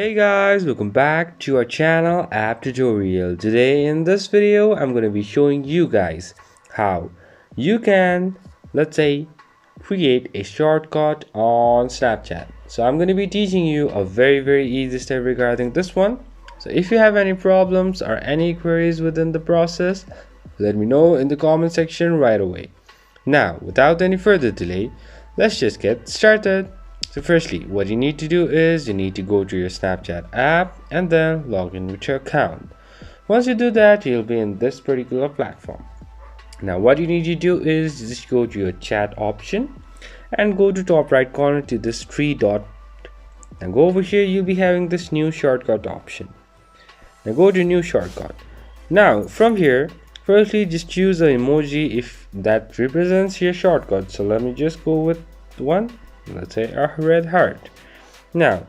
Hey guys, welcome back to our channel App Tutorial. Today in this video I'm going to be showing you guys how you can, let's say, create a shortcut on Snapchat. So I'm going to be teaching you a very easy step regarding this one. So if you have any problems or any queries within the process, let me know in the comment section right away. Now without any further delay, let's just get started. So firstly, what you need to do is you need to go to your Snapchat app and then log in with your account. Once you do that, you'll be in this particular platform. Now what you need to do is just go to your chat option and go to top right corner to this three dot. Now go over here, you'll be having this new shortcut option. Now go to new shortcut. Now from here, firstly just choose an emoji if that represents your shortcut. So let me just go with one. Let's say a red heart. Now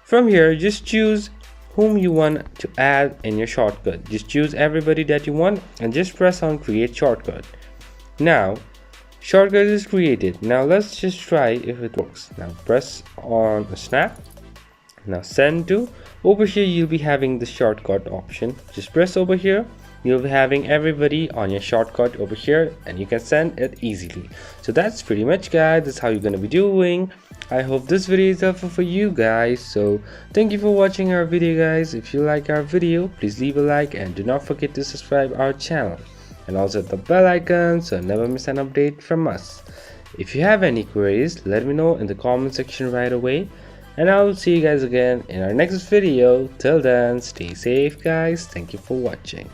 from here just choose whom you want to add in your shortcut. Just choose everybody that you want and just press on create shortcut. Now shortcut is created. Now let's just try if it works. Now press on a snap. Now send to. Over here you'll be having the shortcut option. Just press over here. You'll be having everybody on your shortcut over here and you can send it easily. So that's pretty much, guys. That's how you're gonna be doing. I hope this video is helpful for you guys. So thank you for watching our video, guys. If you like our video, please leave a like and do not forget to subscribe our channel and also hit the bell icon so never miss an update from us. If you have any queries, let me know in the comment section right away, and I will see you guys again in our next video. Till then, stay safe, guys. Thank you for watching.